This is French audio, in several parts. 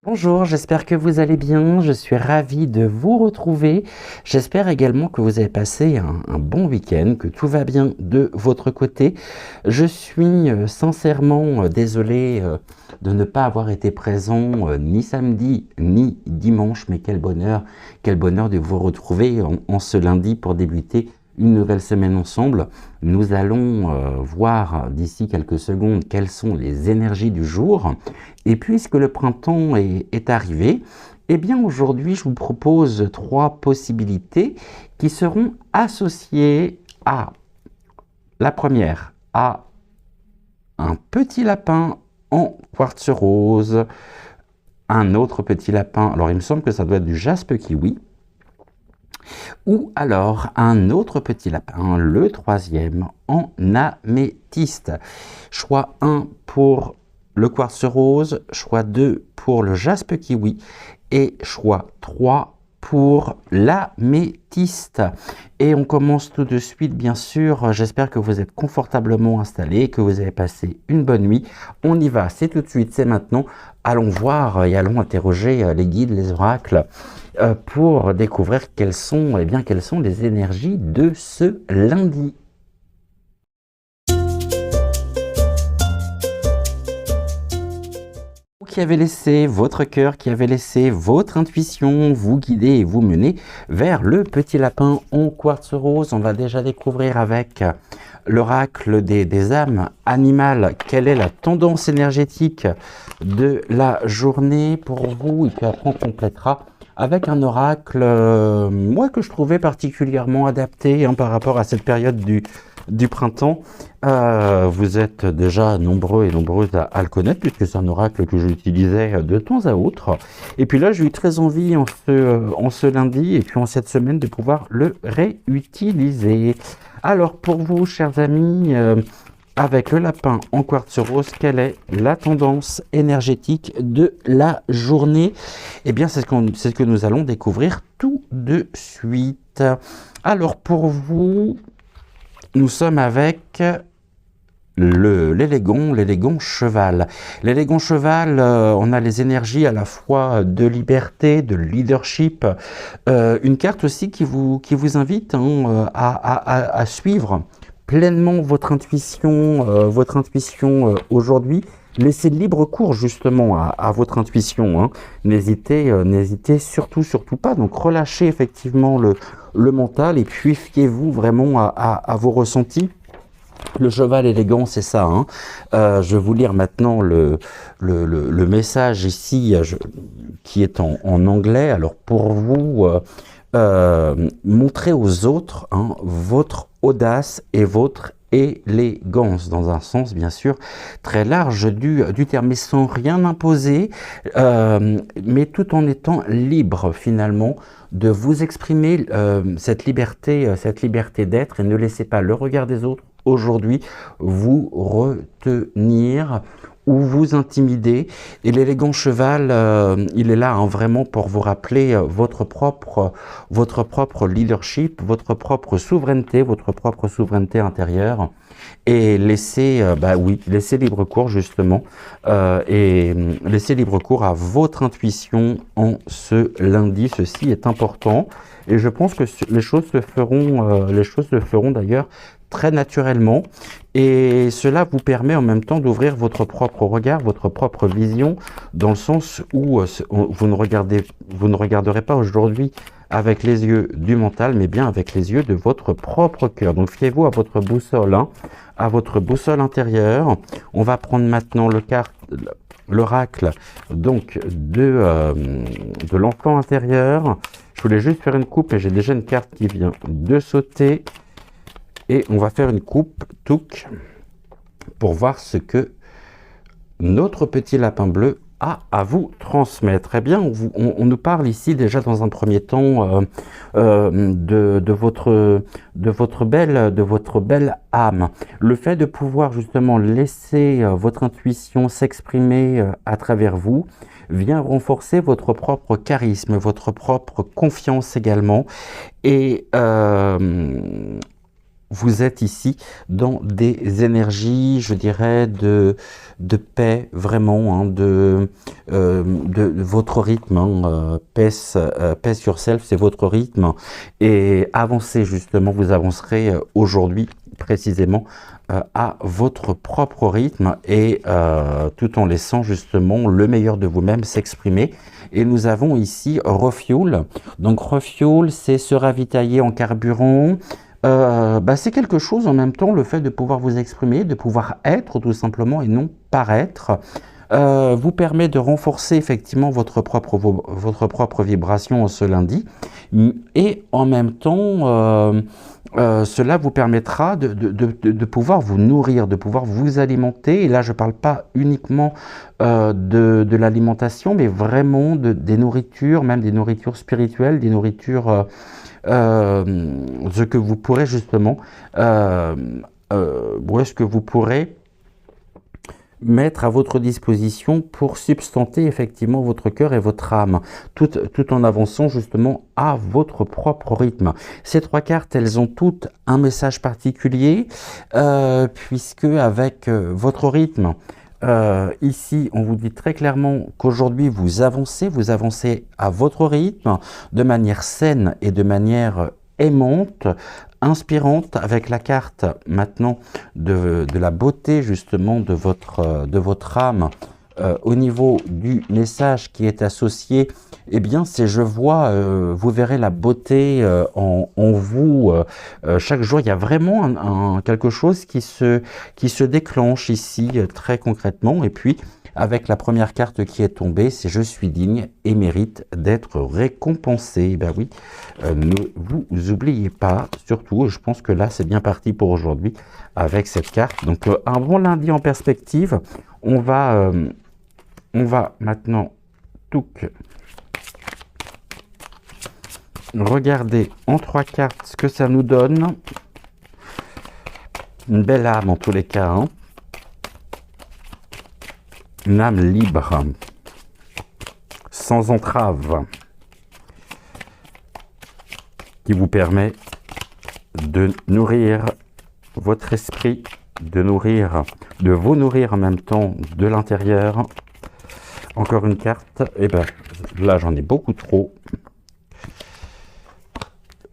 Bonjour, j'espère que vous allez bien. Je suis ravi de vous retrouver. J'espère également que vous avez passé un bon week-end, que tout va bien de votre côté. Je suis sincèrement désolé de ne pas avoir été présent ni samedi ni dimanche, mais quel bonheur de vous retrouver en ce lundi pour débuter une nouvelle semaine ensemble. Nous allons voir d'ici quelques secondes quelles sont les énergies du jour. Et puisque le printemps est arrivé, eh bien aujourd'hui je vous propose 3 possibilités qui seront associées à la première, à un petit lapin en quartz rose, un autre petit lapin, alors il me semble que ça doit être du jaspe kiwi, ou alors un autre petit lapin, le troisième, en améthyste. Choix 1 pour le quartz rose, choix 2 pour le jaspe kiwi et choix 3 pour l'améthyste. Et on commence tout de suite, bien sûr. J'espère que vous êtes confortablement installés, que vous avez passé une bonne nuit. On y va, c'est tout de suite, c'est maintenant. Allons voir et allons interroger les guides, les oracles, pour découvrir quelles sont les énergies de ce lundi. Qui avez laissé votre cœur, qui avez laissé votre intuition vous guider et vous mener vers le petit lapin en quartz rose. On va déjà découvrir avec l'oracle des âmes animales quelle est la tendance énergétique de la journée pour vous, et puis après on complétera avec un oracle moi que je trouvais particulièrement adapté par rapport à cette période du printemps. Vous êtes déjà nombreux et nombreuses à le connaître, puisque c'est un oracle que j'utilisais de temps à autre. Et puis là, j'ai eu très envie en ce lundi et puis en cette semaine de pouvoir le réutiliser. Alors pour vous, chers amis, avec le lapin en quartz rose, quelle est la tendance énergétique de la journée? Eh bien, c'est ce que nous allons découvrir tout de suite. Alors pour vous, nous sommes avec l'élégant cheval. L'élégant cheval, on a les énergies à la fois de liberté, de leadership, une carte aussi qui vous invite à suivre pleinement votre intuition aujourd'hui. Laissez libre cours justement à votre intuition. N'hésitez surtout pas. Donc relâchez effectivement le mental et puis fiez-vous vraiment à vos ressentis. Le cheval élégant, c'est ça. Je vais vous lire maintenant le message ici qui est en anglais. Alors pour vous, montrez aux autres votre audace et votre élégance, dans un sens bien sûr très large du terme, mais sans rien imposer, mais tout en étant libre finalement de vous exprimer cette liberté d'être, et ne laissez pas le regard des autres aujourd'hui vous retenir ou vous intimider. Et l'élégant cheval, il est là vraiment pour vous rappeler votre propre leadership, votre propre souveraineté intérieure, et laisser libre cours justement, et laisser libre cours à votre intuition en ce lundi. Ceci est important et je pense que les choses se feront d'ailleurs très naturellement, et cela vous permet en même temps d'ouvrir votre propre regard, votre propre vision, dans le sens où vous ne regarderez pas aujourd'hui avec les yeux du mental, mais bien avec les yeux de votre propre cœur. Donc fiez-vous à votre boussole, à votre boussole intérieure. On va prendre maintenant l'oracle donc de l'enfant intérieur. Je voulais juste faire une coupe et j'ai déjà une carte qui vient de sauter. Et on va faire une coupe touc pour voir ce que notre petit lapin bleu a à vous transmettre. Eh bien, on nous parle ici déjà dans un premier temps de votre belle âme. Le fait de pouvoir justement laisser votre intuition s'exprimer à travers vous vient renforcer votre propre charisme, votre propre confiance également. Et vous êtes ici dans des énergies, je dirais, de paix, vraiment, hein, de votre rythme. Hein, pace yourself, c'est votre rythme. Et avancez, justement, vous avancerez aujourd'hui, précisément, à votre propre rythme et tout en laissant, justement, le meilleur de vous-même s'exprimer. Et nous avons ici Refuel. Donc Refuel, c'est se ravitailler en carburant. C'est quelque chose en même temps, le fait de pouvoir vous exprimer, de pouvoir être tout simplement et non paraître, vous permet de renforcer effectivement votre propre vibration en ce lundi. Et en même temps, cela vous permettra de pouvoir vous nourrir, de pouvoir vous alimenter. Et là, je ne parle pas uniquement de l'alimentation, mais vraiment des nourritures, même des nourritures spirituelles, des nourritures, ce que vous pourrez justement, où est-ce que vous pourrez mettre à votre disposition pour substanter effectivement votre cœur et votre âme, tout en avançant justement à votre propre rythme. Ces trois cartes, elles ont toutes un message particulier, puisque avec votre rythme, ici, on vous dit très clairement qu'aujourd'hui, vous avancez à votre rythme, de manière saine et de manière aimante, inspirante, avec la carte maintenant de la beauté justement de votre âme. Au niveau du message qui est associé, eh bien c'est je vois, vous verrez la beauté en vous. Chaque jour, il y a vraiment quelque chose qui se déclenche ici très concrètement. Et puis, avec la première carte qui est tombée, c'est « Je suis digne et mérite d'être récompensé ». Eh bien oui, ne vous oubliez pas, surtout, je pense que là, c'est bien parti pour aujourd'hui avec cette carte. Donc, un bon lundi en perspective. On va maintenant regarder en trois cartes ce que ça nous donne. Une belle âme en tous les cas, hein. Une âme libre, sans entrave, qui vous permet de nourrir votre esprit, de vous nourrir en même temps de l'intérieur. Encore une carte, et ben là j'en ai beaucoup trop,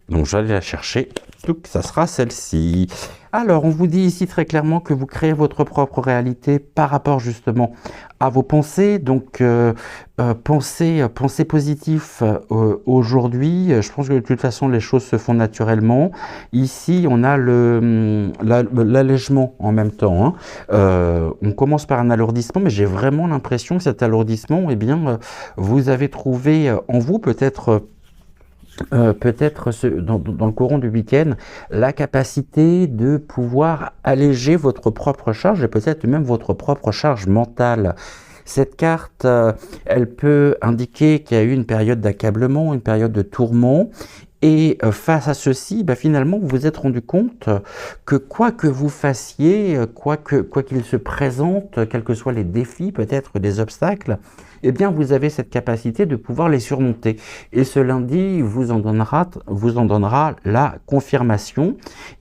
donc j'allais la chercher. Donc ça sera celle-ci. Alors on vous dit ici très clairement que vous créez votre propre réalité par rapport justement à vos pensées. Donc pensez positif aujourd'hui. Je pense que de toute façon les choses se font naturellement. Ici on a l'allègement en même temps, hein. On commence par un alourdissement, mais j'ai vraiment l'impression que cet alourdissement, eh bien vous avez trouvé en vous peut-être dans le courant du week-end, la capacité de pouvoir alléger votre propre charge et peut-être même votre propre charge mentale. Cette carte, elle peut indiquer qu'il y a eu une période d'accablement, une période de tourment. Et face à ceci, finalement, vous vous êtes rendu compte que quoi que vous fassiez, quoi qu'il se présente, quels que soient les défis, peut-être des obstacles, eh bien, vous avez cette capacité de pouvoir les surmonter. Et ce lundi vous en donnera la confirmation.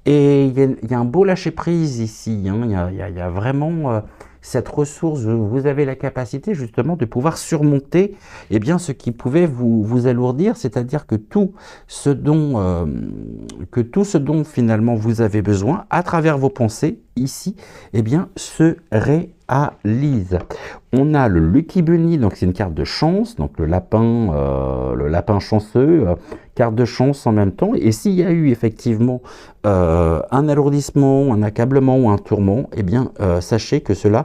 Et il y a un beau lâcher-prise ici, hein. Il y a vraiment cette ressource, vous avez la capacité justement de pouvoir surmonter ce qui pouvait vous alourdir, c'est-à-dire que tout ce dont finalement vous avez besoin à travers vos pensées ici, se réalise. On a le Lucky Bunny, donc c'est une carte de chance, donc le lapin chanceux, carte de chance en même temps. Et s'il y a eu effectivement un alourdissement, un accablement ou un tourment, sachez que cela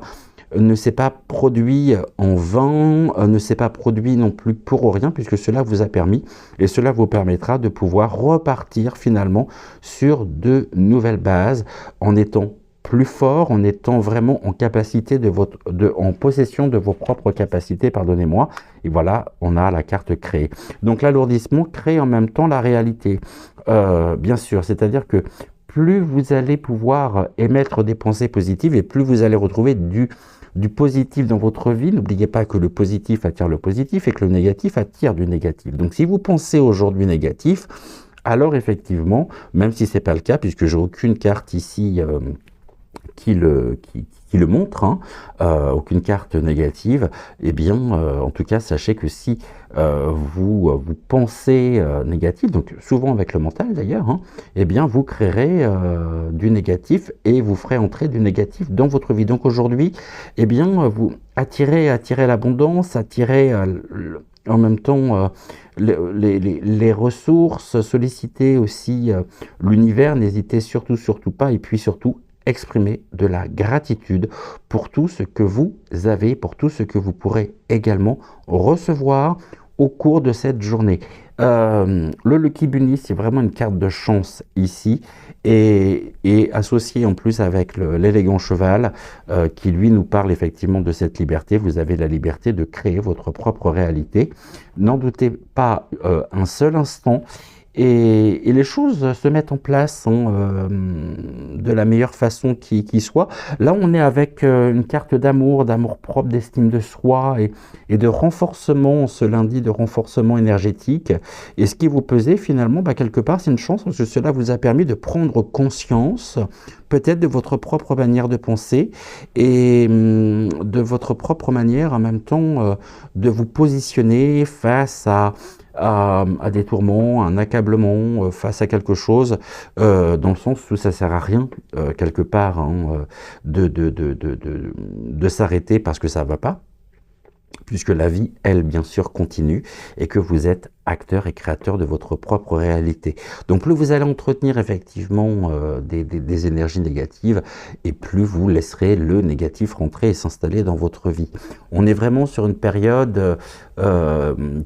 ne s'est pas produit en vain, ne s'est pas produit non plus pour rien, puisque cela vous a permis et cela vous permettra de pouvoir repartir finalement sur de nouvelles bases en étant plus fort, en étant vraiment en capacité en possession de vos propres capacités, pardonnez-moi. Et voilà, on a la carte créée. Donc l'alourdissement crée en même temps la réalité, bien sûr. C'est-à-dire que plus vous allez pouvoir émettre des pensées positives et plus vous allez retrouver du positif dans votre vie. N'oubliez pas que le positif attire le positif et que le négatif attire du négatif. Donc si vous pensez aujourd'hui négatif, alors effectivement, même si c'est pas le cas, puisque j'ai aucune carte ici qui le montre, hein, aucune carte négative, eh bien, en tout cas, sachez que si vous pensez négatif, donc souvent avec le mental d'ailleurs, hein, eh bien, vous créerez du négatif et vous ferez entrer du négatif dans votre vie. Donc aujourd'hui, eh bien, vous attirez l'abondance, attirez en même temps les ressources, sollicitez aussi l'univers, n'hésitez surtout pas, et puis surtout, exprimer de la gratitude pour tout ce que vous avez, pour tout ce que vous pourrez également recevoir au cours de cette journée. Le Lucky Bunny, c'est vraiment une carte de chance ici, et associé en plus avec l'élégant cheval qui lui nous parle effectivement de cette liberté. Vous avez la liberté de créer votre propre réalité. N'en doutez pas un seul instant. Et les choses se mettent en place hein, de la meilleure façon qui soit. Là, on est avec une carte d'amour propre, d'estime de soi et de renforcement, ce lundi, de renforcement énergétique. Et ce qui vous pesait finalement, bah, quelque part, c'est une chance parce que cela vous a permis de prendre conscience peut-être de votre propre manière de penser et de votre propre manière en même temps de vous positionner face à des tourments, un accablement face à quelque chose, dans le sens où ça sert à rien, quelque part, hein, de s'arrêter parce que ça va pas, puisque la vie, elle, bien sûr, continue, et que vous êtes acteur et créateur de votre propre réalité. Donc plus vous allez entretenir effectivement des énergies négatives, et plus vous laisserez le négatif rentrer et s'installer dans votre vie. On est vraiment sur une période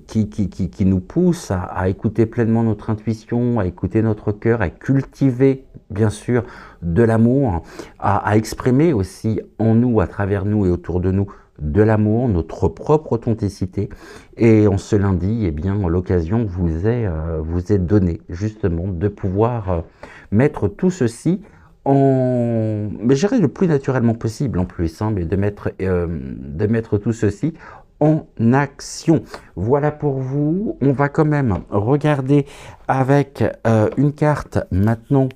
qui nous pousse à écouter pleinement notre intuition, à écouter notre cœur, à cultiver bien sûr de l'amour, à exprimer aussi en nous, à travers nous et autour de nous, de l'amour, notre propre authenticité. Et en ce lundi, eh bien, l'occasion vous est donnée justement de pouvoir mettre tout ceci en, mais je dirais le plus naturellement possible en plus, hein, mais de mettre tout ceci en action. Voilà pour vous. On va quand même regarder avec une carte maintenant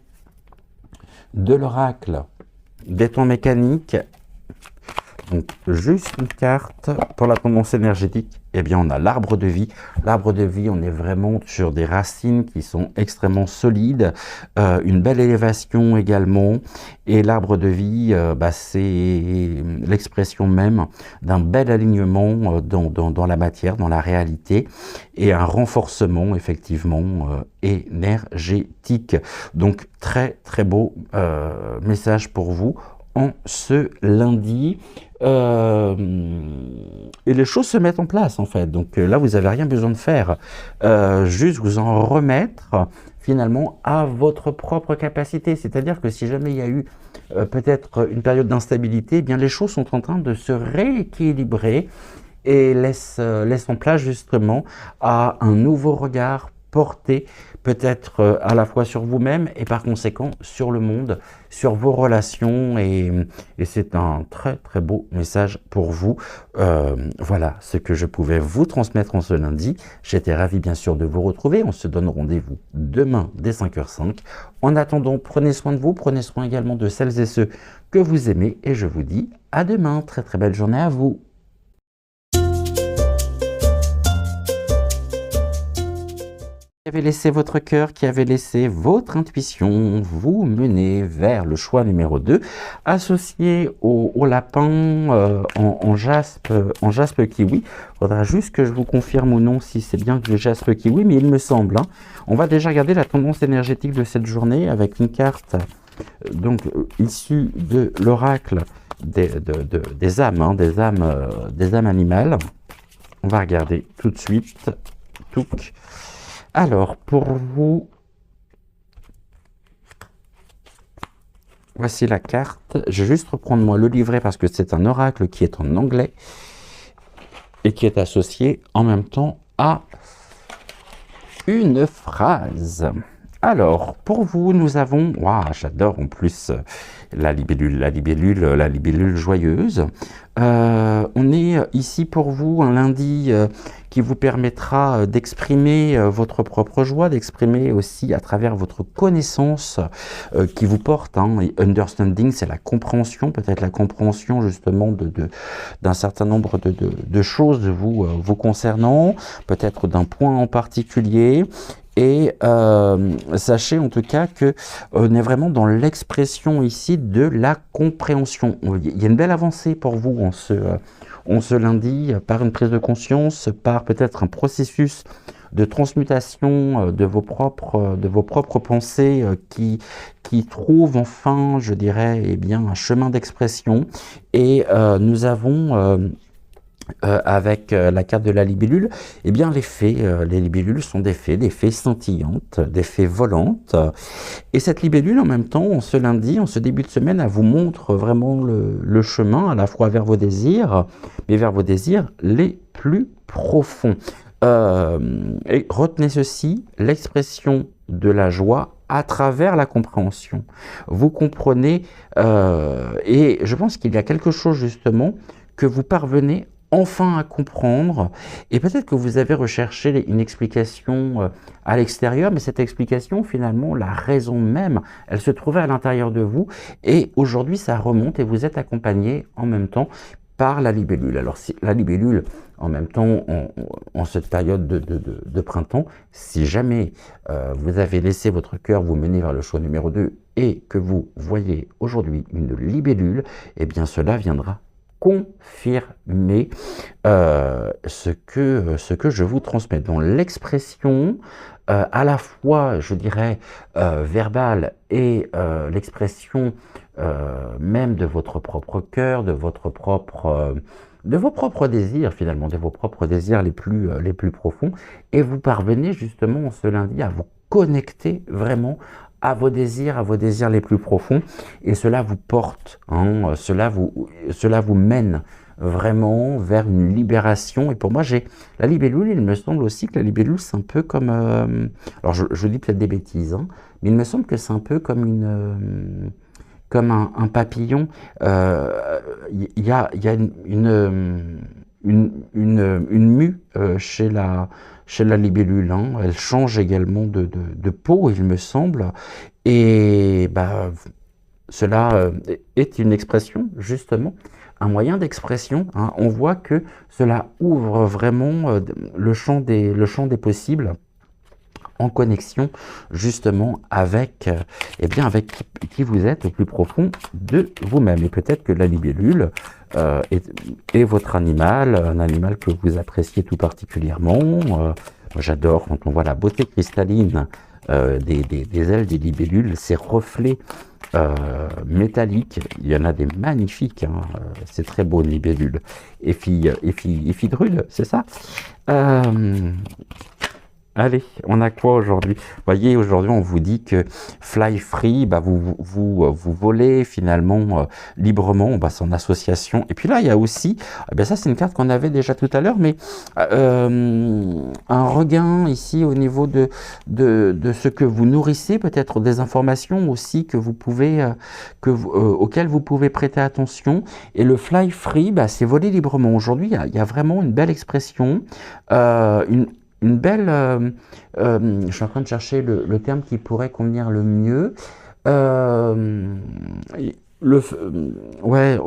de l'oracle des temps mécaniques. Donc, juste une carte pour la tendance énergétique. Eh bien, on a l'arbre de vie. L'arbre de vie, on est vraiment sur des racines qui sont extrêmement solides, une belle élévation également. Et l'arbre de vie, bah, c'est l'expression même d'un bel alignement dans la matière, dans la réalité, et un renforcement effectivement énergétique. Donc, très très beau message pour vous en ce lundi. Et les choses se mettent en place en fait, donc là vous n'avez rien besoin de faire, juste vous en remettre finalement à votre propre capacité. C'est-à-dire que si jamais il y a eu peut-être une période d'instabilité, eh bien les choses sont en train de se rééquilibrer et laissent en place justement à un nouveau regard porté peut-être à la fois sur vous-même et par conséquent sur le monde, sur vos relations, et c'est un très très beau message pour vous. Voilà ce que je pouvais vous transmettre en ce lundi. J'étais ravi bien sûr de vous retrouver. On se donne rendez-vous demain dès 5h05. En attendant, prenez soin de vous, prenez soin également de celles et ceux que vous aimez, et je vous dis à demain. Très très belle journée à vous. Qui avait laissé votre cœur, qui avait laissé votre intuition vous mener vers le choix numéro 2, associé au lapin en jaspe kiwi. Il faudra juste que je vous confirme ou non si c'est bien le jaspe kiwi, mais il me semble. Hein. On va déjà regarder la tendance énergétique de cette journée avec une carte donc issue de l'oracle des âmes, hein, des âmes animales. On va regarder tout de suite. Touc. Alors, pour vous, voici la carte. Je vais juste reprendre moi le livret parce que c'est un oracle qui est en anglais et qui est associé en même temps à une phrase. Alors, pour vous, nous avons... Waouh, j'adore en plus la libellule joyeuse. On est ici pour vous un lundi qui vous permettra d'exprimer votre propre joie, d'exprimer aussi à travers votre connaissance qui vous porte. Hein. Et understanding, c'est la compréhension, peut-être la compréhension justement d'un certain nombre de choses vous concernant, peut-être d'un point en particulier. Et sachez en tout cas que on est vraiment dans l'expression ici de la compréhension. Il y a une belle avancée pour vous en ce lundi, par une prise de conscience, par peut-être un processus de transmutation de vos propres pensées qui trouvent enfin, je dirais, eh bien, un chemin d'expression. Et nous avons... avec la carte de la libellule, eh bien les fées, les libellules sont des fées scintillantes, des fées volantes. Et cette libellule, en même temps, en ce lundi, en ce début de semaine, elle vous montre vraiment le chemin, à la fois vers vos désirs, mais vers vos désirs les plus profonds. Et retenez ceci, l'expression de la joie à travers la compréhension. Vous comprenez, et je pense qu'il y a quelque chose justement que vous parvenez enfin à comprendre, et peut-être que vous avez recherché une explication à l'extérieur, mais cette explication, finalement, la raison même, elle se trouvait à l'intérieur de vous, et aujourd'hui, ça remonte, et vous êtes accompagné en même temps par la libellule. Alors, si la libellule, en même temps, en cette période de printemps, si jamais vous avez laissé votre cœur vous mener vers le choix numéro 2 et que vous voyez aujourd'hui une libellule, eh bien, cela viendra confirmer ce que je vous transmets. Dans l'expression, à la fois, je dirais, verbale et l'expression même de votre propre cœur, de vos propres désirs finalement, de vos propres désirs les plus profonds, et vous parvenez justement ce lundi à vous connecter vraiment à vos désirs les plus profonds, et cela vous porte, hein, cela vous mène vraiment vers une libération. Et pour moi, j'ai la libellule, il me semble aussi que la libellule, c'est un peu comme, alors je dis peut-être des bêtises, hein, mais il me semble que c'est un peu comme comme un papillon. Il y a une mue chez la libellule, hein. Elle change également de peau, il me semble, et bah, cela est une expression, justement, un moyen d'expression, hein. On voit que cela ouvre vraiment le champ des possibles, en connexion justement avec, eh bien avec qui vous êtes au plus profond de vous-même. Et peut-être que la libellule est votre animal, un animal que vous appréciez tout particulièrement. J'adore quand on voit la beauté cristalline des ailes des libellules, ces reflets métalliques. Il y en a des magnifiques, hein. C'est très beau, une libellule. Éphidrude, c'est ça. Allez, on a quoi aujourd'hui? Vous voyez, aujourd'hui, on vous dit que Fly Free, bah, vous volez finalement librement, bah, c'est en association. Et puis là, il y a aussi, eh bien ça c'est une carte qu'on avait déjà tout à l'heure, mais un regain ici au niveau de ce que vous nourrissez, peut-être des informations aussi que vous pouvez, auxquelles vous pouvez prêter attention. Et le Fly Free, bah, c'est voler librement. Aujourd'hui, il y a vraiment une belle expression, une belle, je suis en train de chercher le terme qui pourrait convenir le mieux. Ouais,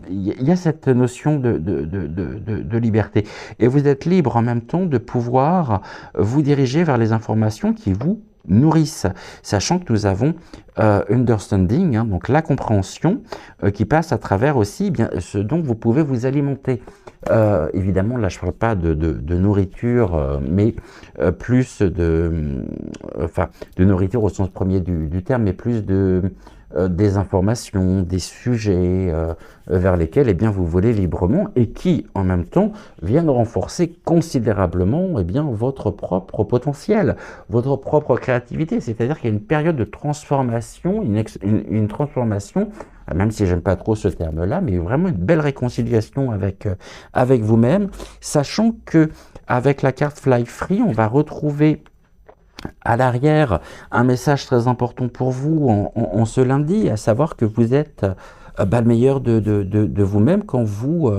il y a cette notion de liberté. Et vous êtes libre en même temps de pouvoir vous diriger vers les informations qui vous nourrissent, sachant que nous avons understanding, hein, donc la compréhension qui passe à travers aussi bien ce dont vous pouvez vous alimenter. Évidemment, là je ne parle pas de nourriture, mais plus de nourriture au sens premier du terme, mais plus des informations, des sujets vers lesquels eh bien, vous volez librement et qui, en même temps, viennent renforcer considérablement eh bien, votre propre potentiel, votre propre créativité. C'est-à-dire qu'il y a une période de transformation, une transformation, même si j'aime pas trop ce terme-là, mais vraiment une belle réconciliation avec vous-même, sachant que avec la carte Fly Free, on va retrouver À l'arrière, un message très important pour vous en ce lundi, à savoir que vous êtes le meilleur de vous-même quand vous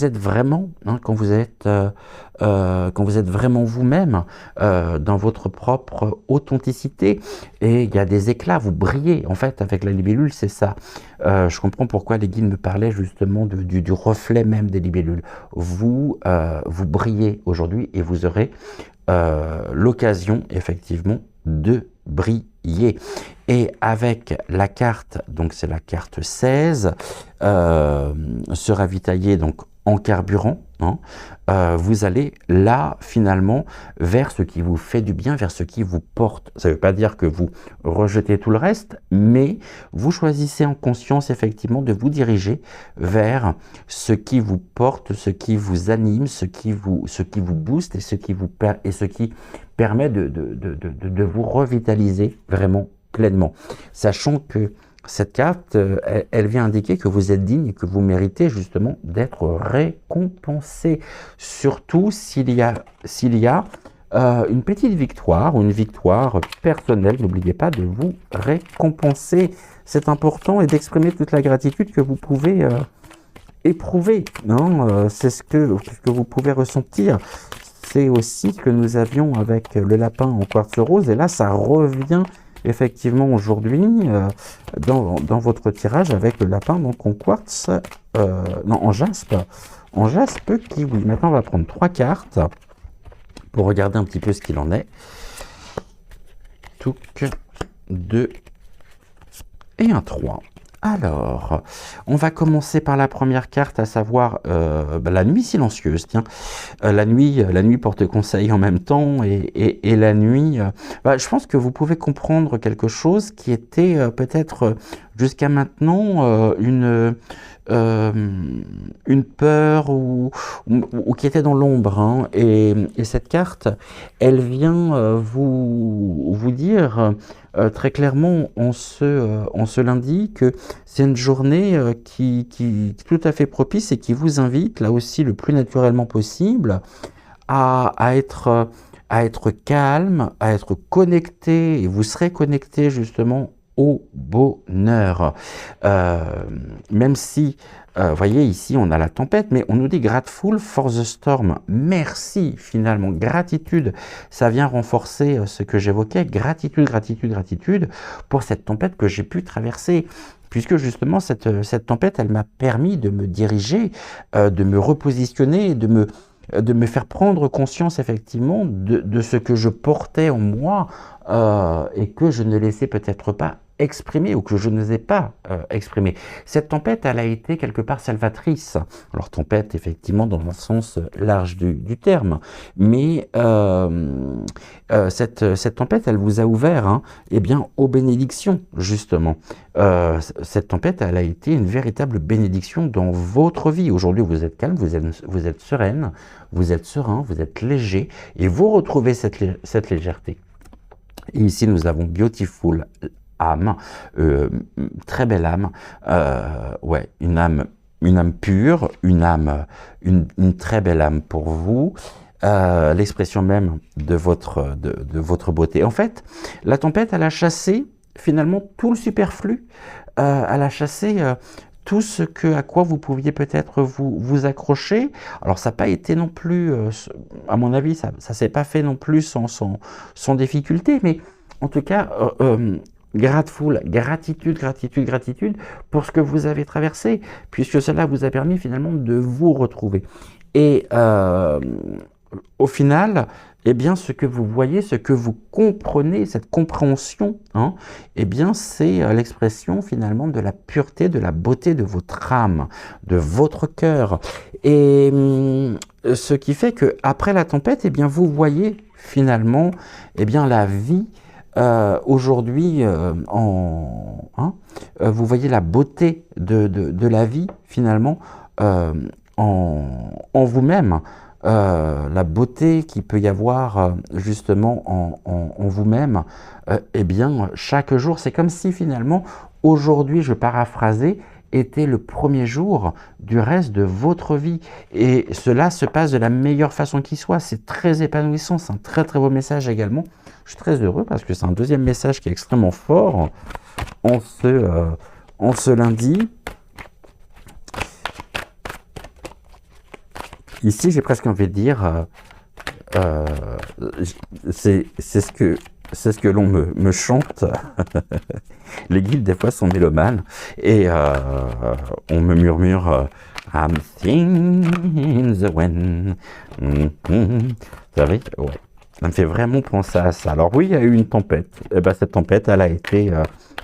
êtes vraiment, hein, quand vous êtes vraiment vous-même dans votre propre authenticité. Et il y a des éclats, vous brillez. En fait, avec la libellule, c'est ça. Je comprends pourquoi les guides me parlaient justement du reflet même des libellules. Vous brillez aujourd'hui et vous aurez l'occasion effectivement de briller. Et avec la carte, donc c'est la carte 16, se ravitailler donc en carburant, hein, vous allez là finalement vers ce qui vous fait du bien, vers ce qui vous porte. Ça ne veut pas dire que vous rejetez tout le reste, mais vous choisissez en conscience effectivement de vous diriger vers ce qui vous porte, ce qui vous anime, ce qui vous booste et ce qui permet de vous revitaliser vraiment pleinement. Sachant que cette carte, elle vient indiquer que vous êtes digne et que vous méritez justement d'être récompensé. Surtout s'il y a une petite victoire ou une victoire personnelle, n'oubliez pas de vous récompenser. C'est important et d'exprimer toute la gratitude que vous pouvez éprouver. C'est ce que vous pouvez ressentir. C'est aussi ce que nous avions avec le lapin en quartz rose. Et là, ça revient effectivement aujourd'hui dans votre tirage avec le lapin donc en quartz, en jaspe. En jaspe kiwi. Maintenant, on va prendre 3 cartes pour regarder un petit peu ce qu'il en est. Touc, 2 et un 3. Alors, on va commencer par la première carte, à savoir la nuit silencieuse. Tiens, la nuit porte conseil en même temps, et la nuit, je pense que vous pouvez comprendre quelque chose qui était peut-être jusqu'à maintenant une peur ou qui était dans l'ombre, hein. Et cette carte, elle vient vous dire très clairement en ce lundi que c'est une journée qui est tout à fait propice et qui vous invite, là aussi le plus naturellement possible, à être calme, à être connecté, et vous serez connecté justement au bonheur. Même si, voyez ici on a la tempête, mais on nous dit grateful for the storm. Merci finalement, gratitude, ça vient renforcer ce que j'évoquais, gratitude, gratitude, gratitude pour cette tempête que j'ai pu traverser. Puisque justement cette tempête, elle m'a permis de me diriger, de me repositionner, de me faire prendre conscience effectivement de ce que je portais en moi et que je ne laissais peut-être pas exprimer ou que je n'osais pas exprimer. Cette tempête, elle a été quelque part salvatrice. Alors tempête, effectivement, dans le sens large du terme, mais cette tempête, elle vous a ouvert aux bénédictions, justement. Cette tempête, elle a été une véritable bénédiction dans votre vie. Aujourd'hui, vous êtes calme, vous êtes sereine, vous êtes serein, vous êtes léger, et vous retrouvez cette légèreté. Et ici, nous avons Beautiful âme, très belle âme, une âme pure, une très belle âme pour vous, l'expression même de votre beauté. En fait, la tempête, elle a chassé finalement tout le superflu, elle a chassé tout ce à quoi vous pouviez peut-être vous accrocher. Alors ça n'a pas été non plus, à mon avis, ça s'est pas fait non plus sans difficulté, mais en tout cas, grateful, gratitude, gratitude, gratitude pour ce que vous avez traversé, puisque cela vous a permis finalement de vous retrouver. Et au final, eh bien, ce que vous voyez, ce que vous comprenez, cette compréhension, eh bien, c'est l'expression finalement de la pureté, de la beauté de votre âme, de votre cœur. Et ce qui fait que après la tempête, eh bien, vous voyez finalement, eh bien, la vie. Aujourd'hui, vous voyez la beauté de la vie finalement en vous-même, la beauté qu'il peut y avoir justement en vous-même. Eh bien, chaque jour, c'est comme si finalement, aujourd'hui, je paraphrasais, était le premier jour du reste de votre vie. Et cela se passe de la meilleure façon qui soit. C'est très épanouissant, c'est un très très beau message également Je suis très heureux parce que c'est un deuxième message qui est extrêmement fort en ce lundi. Ici, j'ai presque envie de dire, euh, c'est ce que l'on me chante. Les guides, des fois, sont mélomanes et on me murmure I'm thinking the wind. Vous savez, ouais. Ça me fait vraiment penser à ça. Alors oui, il y a eu une tempête. Et ben, cette tempête, elle a été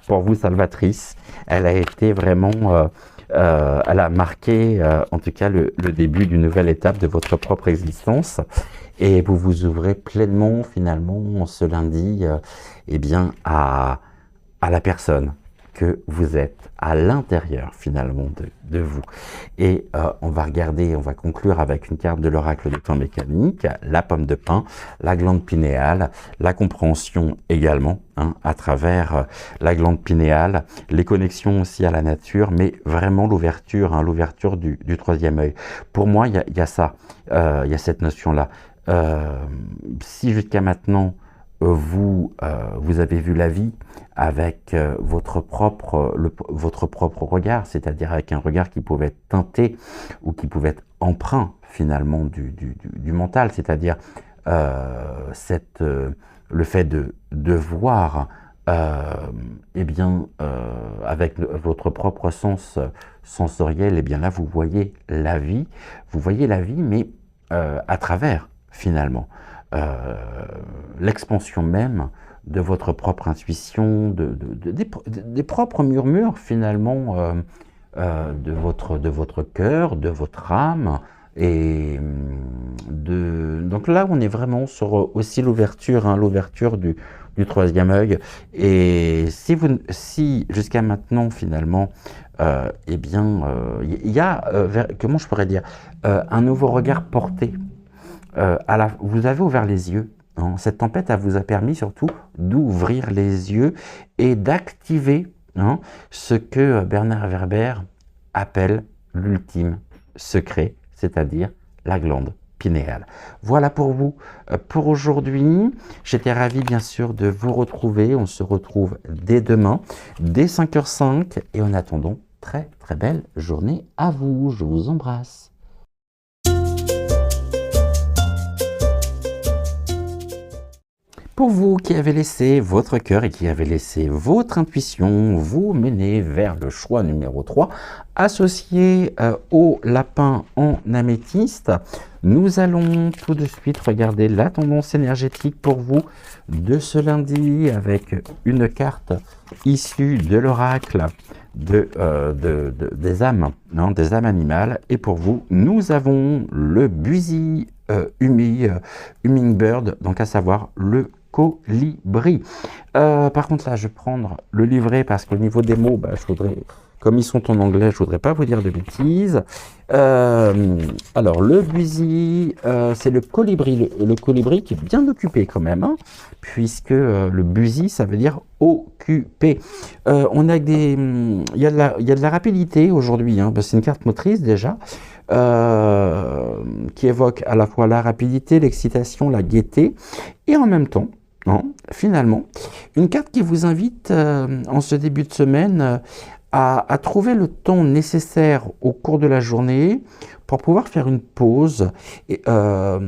pour vous salvatrice. Elle a été vraiment, elle a marqué en tout cas le début d'une nouvelle étape de votre propre existence. Et vous vous ouvrez pleinement finalement ce lundi eh bien, à la personne que vous êtes à l'intérieur finalement de vous. Et on va regarder, on va conclure avec une carte de l'oracle des temps mécaniques, la pomme de pin, la glande pinéale, la compréhension également, hein, à travers la glande pinéale, les connexions aussi à la nature, mais vraiment l'ouverture, hein, l'ouverture du troisième œil. Pour moi, il y a ça, il y a cette notion-là. Si jusqu'à maintenant, vous avez vu la vie avec votre propre regard, c'est-à-dire avec un regard qui pouvait être teinté ou qui pouvait être empreint finalement du mental, c'est-à-dire le fait de voir eh bien, avec votre propre sens sensoriel, eh bien là vous voyez la vie, mais à travers finalement l'expansion même de votre propre intuition, des propres murmures finalement de votre cœur, de votre âme. Et donc là, on est vraiment sur aussi l'ouverture, hein, l'ouverture du troisième œil. Et si jusqu'à maintenant finalement, eh bien, il y a, comment je pourrais dire, un nouveau regard porté. Vous avez ouvert les yeux. Hein. Cette tempête, elle vous a permis surtout d'ouvrir les yeux et d'activer, hein, ce que Bernard Werber appelle l'ultime secret, c'est-à-dire la glande pinéale. Voilà pour vous pour aujourd'hui. J'étais ravi bien sûr de vous retrouver. On se retrouve dès demain, dès 5h05. Et en attendant, très très belle journée à vous. Je vous embrasse. Pour vous qui avez laissé votre cœur et qui avez laissé votre intuition vous mener vers le choix numéro 3, associé au lapin en améthyste, nous allons tout de suite regarder la tendance énergétique pour vous de ce lundi avec une carte issue de l'oracle des âmes, hein, des âmes animales. Et pour vous, nous avons le Busy Hummingbird, donc à savoir le colibri. Par contre, là, je vais prendre le livret parce qu'au niveau des mots, je voudrais, comme ils sont en anglais, je voudrais pas vous dire de bêtises. Alors, le busy, c'est le colibri. Le colibri qui est bien occupé quand même, hein, puisque le busy, ça veut dire occupé. On a il y a de la rapidité aujourd'hui, hein, c'est une carte motrice déjà. Qui évoque à la fois la rapidité, l'excitation, la gaieté, et en même temps, hein, finalement, une carte qui vous invite en ce début de semaine à trouver le temps nécessaire au cours de la journée pour pouvoir faire une pause, et, ça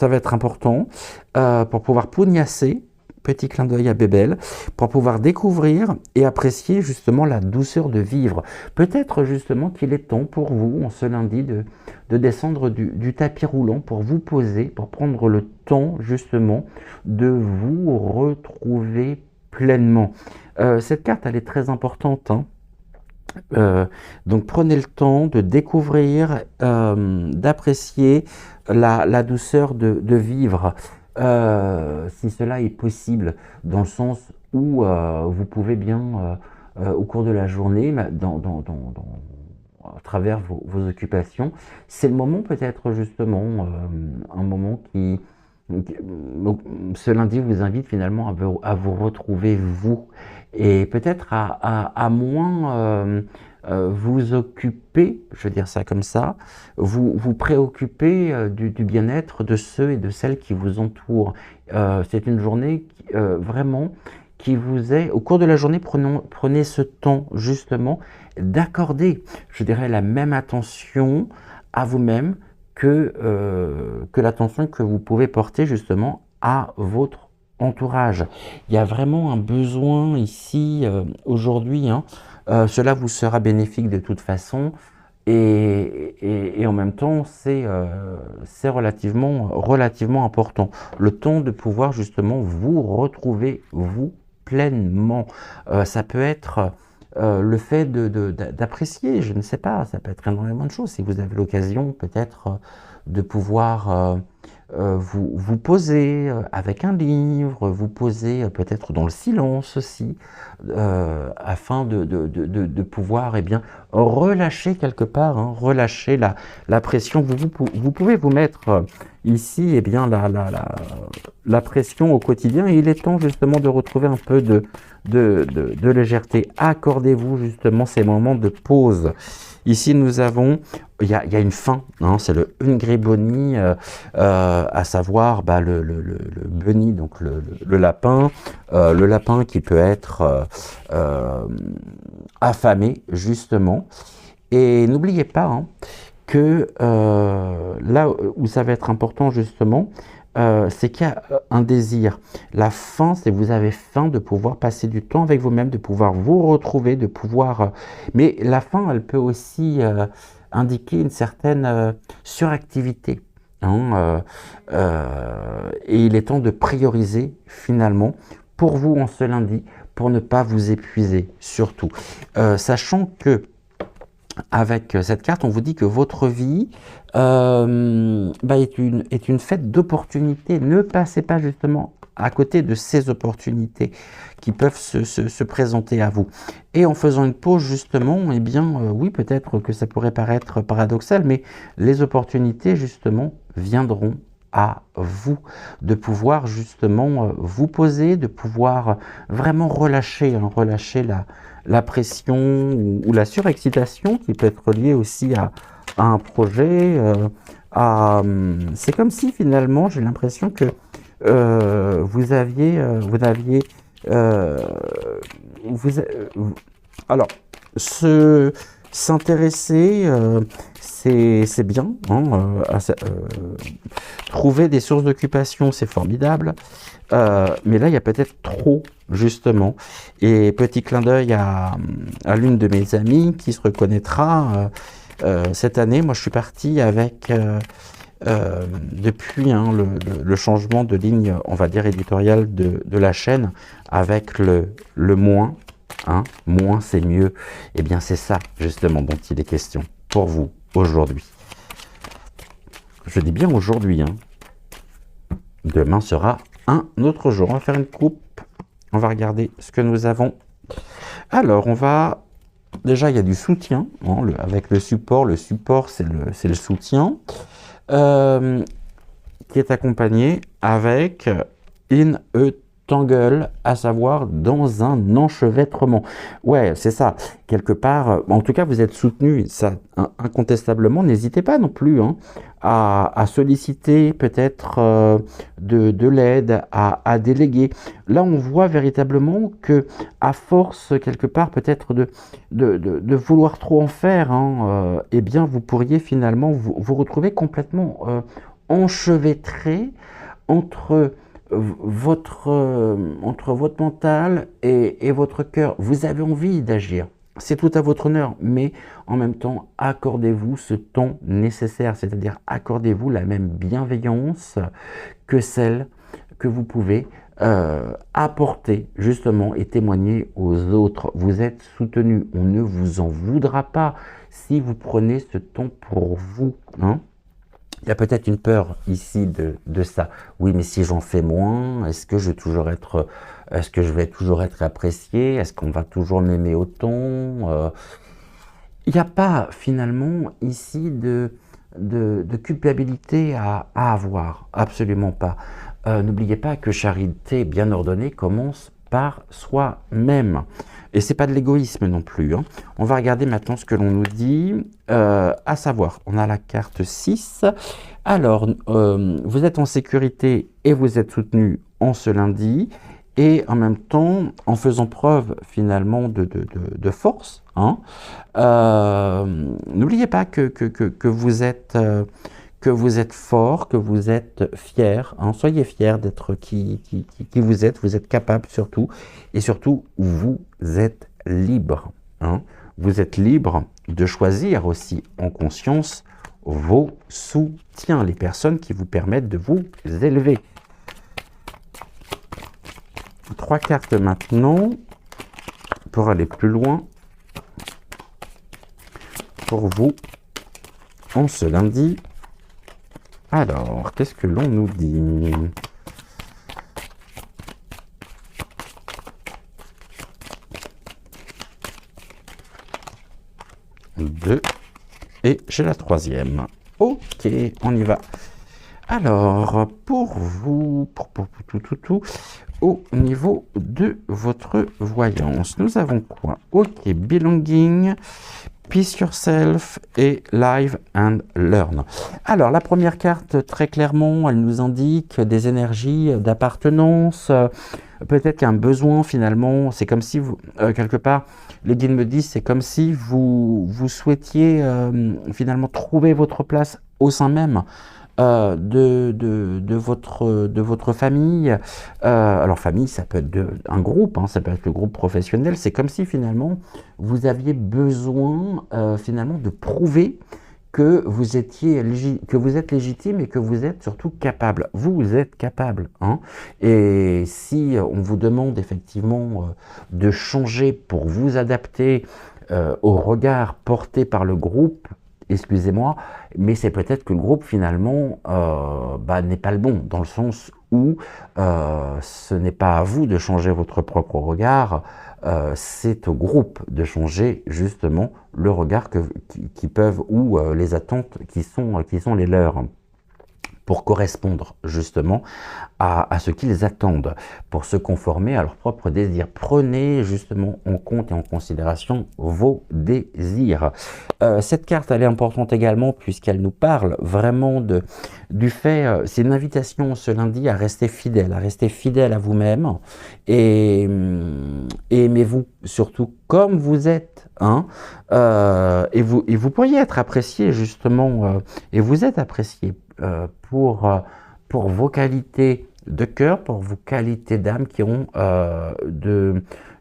va être important, pour pouvoir pugnasser, petit clin d'œil à Bébel, pour pouvoir découvrir et apprécier justement la douceur de vivre. Peut-être justement qu'il est temps pour vous, en ce lundi, de descendre du tapis roulant pour vous poser, pour prendre le temps justement de vous retrouver pleinement. Cette carte, elle est très importante, hein. Donc prenez le temps de découvrir, d'apprécier la douceur de vivre. Si cela est possible, dans le sens où vous pouvez bien, au cours de la journée, à travers vos occupations, c'est le moment peut-être justement, un moment ce lundi vous invite finalement à vous retrouver vous, et peut-être à moins vous occupez, je veux dire ça comme ça, vous préoccupez du bien-être de ceux et de celles qui vous entourent. C'est une journée vraiment qui vous est, au cours de la journée, prenez ce temps justement d'accorder, je dirais, la même attention à vous-même que l'attention que vous pouvez porter justement à votre entourage. Il y a vraiment un besoin ici, aujourd'hui, hein. Cela vous sera bénéfique de toute façon et en même temps, c'est relativement important. Le temps de pouvoir justement vous retrouver, vous, pleinement. Ça peut être le fait d'apprécier, je ne sais pas, ça peut être énormément de choses. Si vous avez l'occasion peut-être de pouvoir vous poser avec un livre, vous poser peut-être dans le silence aussi, afin de pouvoir eh bien, relâcher quelque part, hein, relâcher la pression. Vous pouvez vous mettre ici eh bien, la pression au quotidien et il est temps justement de retrouver un peu de légèreté. Accordez-vous justement ces moments de pause. Ici, nous avons, il y a une fin, hein, c'est le Ungriboni, à savoir bah, le bunny, donc le lapin qui peut être affamé, justement. Et n'oubliez pas hein, que là où ça va être important, justement, c'est qu'il y a un désir. La faim, c'est vous avez faim de pouvoir passer du temps avec vous-même, de pouvoir vous retrouver, de pouvoir... mais la faim, elle peut aussi indiquer une certaine suractivité. Hein, et il est temps de prioriser finalement pour vous en ce lundi, pour ne pas vous épuiser surtout. Sachant que avec cette carte, on vous dit que votre vie bah, est une fête d'opportunités. Ne passez pas justement à côté de ces opportunités qui peuvent se présenter à vous. Et en faisant une pause justement, eh bien oui, peut-être que ça pourrait paraître paradoxal, mais les opportunités justement viendront à vous, de pouvoir justement vous poser, de pouvoir vraiment relâcher, hein, relâcher la pression ou la surexcitation qui peut être liée aussi à un projet. C'est comme si finalement j'ai l'impression que vous aviez alors s'intéresser c'est bien hein, trouver des sources d'occupation c'est formidable. Mais là, il y a peut-être trop, justement. Et petit clin d'œil à l'une de mes amies qui se reconnaîtra cette année. Moi, je suis parti avec, depuis hein, le changement de ligne, on va dire, éditoriale de la chaîne, avec le moins. Hein, moins, c'est mieux. Eh bien, c'est ça, justement, dont il est question pour vous aujourd'hui. Je dis bien aujourd'hui. Hein. Demain sera un autre jour. On va faire une coupe. On va regarder ce que nous avons. Alors, on va... Déjà, il y a du soutien. Hein, avec le support. Le support, c'est le soutien. Qui est accompagné avec in a tangle, à savoir dans un enchevêtrement. Ouais, c'est ça. Quelque part, en tout cas, vous êtes soutenu, ça, incontestablement. N'hésitez pas non plus hein, à solliciter peut-être de l'aide, à déléguer. Là, on voit véritablement que, à force, quelque part, peut-être de vouloir trop en faire, hein, eh bien, vous pourriez finalement vous retrouver complètement enchevêtré entre votre mental et votre cœur. Vous avez envie d'agir. C'est tout à votre honneur, mais en même temps, accordez-vous ce temps nécessaire, c'est-à-dire accordez-vous la même bienveillance que celle que vous pouvez apporter justement et témoigner aux autres. Vous êtes soutenu, on ne vous en voudra pas si vous prenez ce temps pour vous. Hein. Il y a peut-être une peur ici de ça. Oui, mais si j'en fais moins, est-ce que je vais toujours être apprécié? Est-ce qu'on va toujours m'aimer autant? Il n'y a pas finalement ici de culpabilité à avoir, absolument pas. N'oubliez pas que charité bien ordonnée commence par soi-même. Et c'est pas de l'égoïsme non plus, hein. On va regarder maintenant ce que l'on nous dit, à savoir, on a la carte 6. Alors, vous êtes en sécurité et vous êtes soutenu en ce lundi, et en même temps, en faisant preuve finalement de force, hein. N'oubliez pas que vous êtes fort, que vous êtes fier, hein. Soyez fiers d'être qui vous êtes capable surtout, et surtout, vous êtes libre, hein. Vous êtes libre de choisir aussi en conscience vos soutiens, les personnes qui vous permettent de vous élever. 3 cartes maintenant, pour aller plus loin, pour vous, en ce lundi. Alors, qu'est-ce que l'on nous dit? Deux. Et j'ai la 3e. Ok, on y va. Alors, pour vous, tout, au niveau de votre voyance, nous avons quoi? Ok, belonging, peace yourself et live and learn. Alors, la première carte, très clairement, elle nous indique des énergies d'appartenance, peut-être qu'un besoin finalement, c'est comme si vous, quelque part, les guides me disent, c'est comme si vous souhaitiez finalement trouver votre place au sein même de votre famille. Alors famille, ça peut être un groupe, hein, ça peut être le groupe professionnel. C'est comme si finalement vous aviez besoin finalement de prouver que vous êtes légitime et que vous êtes surtout capable. Vous êtes capable, hein. Et si on vous demande effectivement de changer pour vous adapter au regard porté par le groupe, excusez-moi, mais c'est peut-être que le groupe finalement n'est pas le bon, dans le sens où ce n'est pas à vous de changer votre propre regard, c'est au groupe de changer justement le regard qui peuvent, ou les attentes qui sont les leurs, pour correspondre justement à ce qu'ils attendent, pour se conformer à leurs propres désirs. Prenez justement en compte et en considération vos désirs. Cette carte, elle est importante également puisqu'elle nous parle vraiment du fait, c'est une invitation ce lundi à rester fidèle à vous-même, et aimez-vous surtout comme vous êtes, hein, et vous pourriez être apprécié justement, et vous êtes apprécié pour vos qualités de cœur, pour vos qualités d'âme qui ont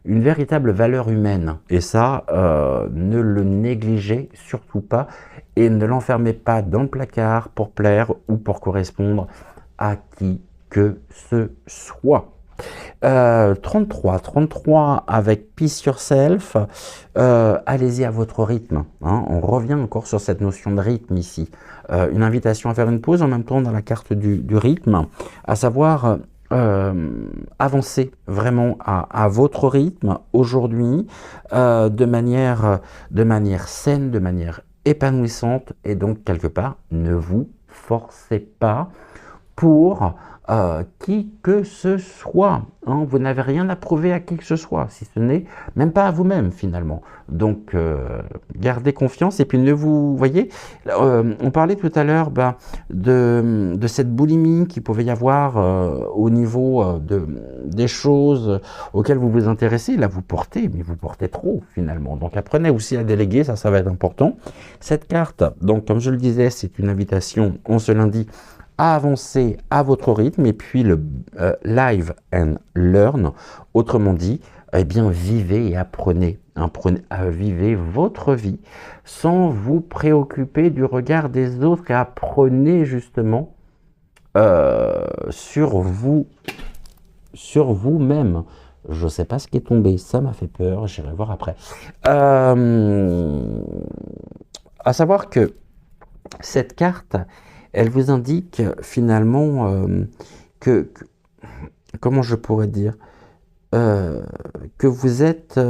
une véritable valeur humaine. Et ça, ne le négligez surtout pas et ne l'enfermez pas dans le placard pour plaire ou pour correspondre à qui que ce soit. 33 avec Peace Yourself, allez-y à votre rythme, hein. On revient encore sur cette notion de rythme ici, une invitation à faire une pause en même temps dans la carte du rythme, à savoir avancer vraiment à votre rythme aujourd'hui, de manière saine, de manière épanouissante, et donc quelque part ne vous forcez pas pour qui que ce soit, hein. Vous n'avez rien à prouver à qui que ce soit, si ce n'est même pas à vous-même finalement. Donc gardez confiance, et puis ne vous voyez, on parlait tout à l'heure de cette boulimie qui pouvait y avoir au niveau des choses auxquelles vous vous intéressez. Là vous portez, mais vous portez trop finalement. Donc apprenez aussi à déléguer, ça va être important. Cette carte, donc comme je le disais, c'est une invitation en ce lundi à avancer à votre rythme, et puis le live and learn, autrement dit, eh bien vivez et apprenez, vivez votre vie sans vous préoccuper du regard des autres, et apprenez justement sur vous-même. Je ne sais pas ce qui est tombé, ça m'a fait peur, j'irai voir après. À savoir que cette carte, elle vous indique finalement comment je pourrais dire, que vous êtes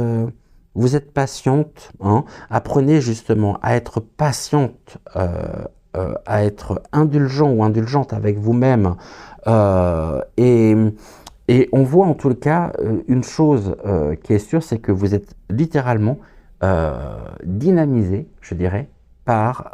patiente, hein. Apprenez justement à être patiente, à être indulgent ou indulgente avec vous-même, et Et on voit en tout cas une chose qui est sûre, c'est que vous êtes littéralement dynamisé, je dirais, par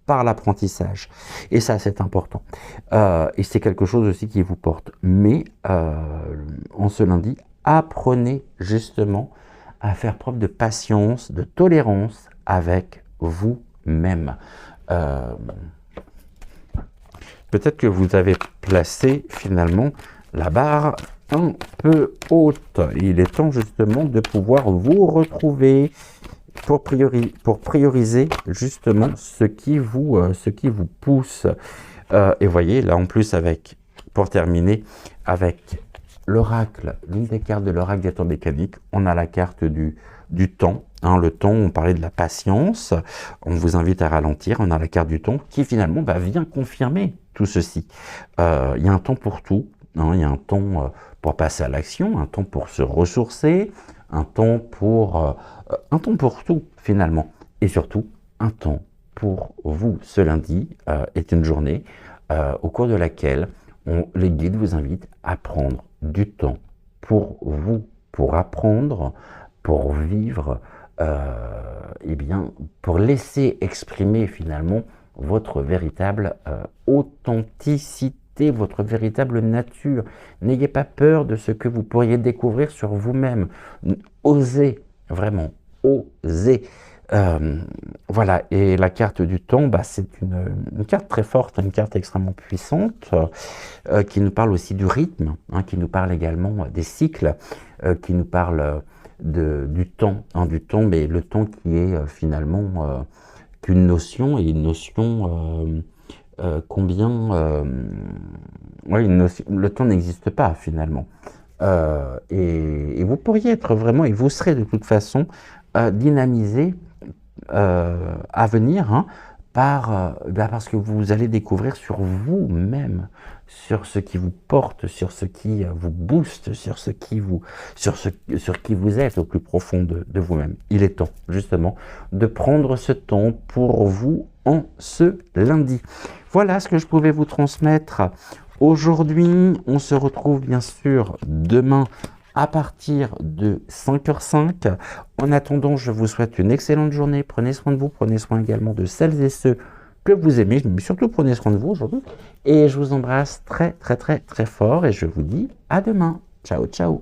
l'apprentissage. Et ça, c'est important. Et c'est quelque chose aussi qui vous porte. Mais en ce lundi, apprenez justement à faire preuve de patience, de tolérance avec vous-même. Peut-être que vous avez placé finalement la barre un peu haute. Il est temps justement de pouvoir vous retrouver pour prioriser justement ce qui vous pousse. Et voyez, là en plus, pour terminer, avec l'oracle, l'une des cartes de l'oracle des temps mécaniques, on a la carte du temps. Hein, le temps, on parlait de la patience, on vous invite à ralentir, on a la carte du temps qui finalement vient confirmer tout ceci. Il y a un temps pour tout, hein, il y a un temps pour passer à l'action, un temps pour se ressourcer, un temps pour tout finalement, et surtout un temps pour vous. Ce lundi est une journée au cours de laquelle les guides vous invitent à prendre du temps pour vous, pour apprendre, pour vivre, eh bien, pour laisser exprimer finalement votre véritable authenticité, votre véritable nature. N'ayez pas peur de ce que vous pourriez découvrir sur vous-même. Osez, vraiment, osez. Voilà, et la carte du temps, c'est une carte très forte, une carte extrêmement puissante, qui nous parle aussi du rythme, hein, qui nous parle également des cycles, qui nous parle du temps, mais le temps qui est finalement qu'une notion, et une notion le temps n'existe pas finalement. Et vous pourriez être vraiment, et vous serez de toute façon dynamisé à venir, hein, parce que vous allez découvrir sur vous-même, sur ce qui vous porte, sur ce qui vous booste, sur qui vous êtes au plus profond de vous-même. Il est temps justement de prendre ce temps pour vous en ce lundi. Voilà ce que je pouvais vous transmettre aujourd'hui. On se retrouve bien sûr demain à partir de 5h05. En attendant, je vous souhaite une excellente journée. Prenez soin de vous, prenez soin également de celles et ceux que vous aimez, mais surtout prenez soin de vous aujourd'hui. Et je vous embrasse très très très très fort et je vous dis à demain. Ciao ciao.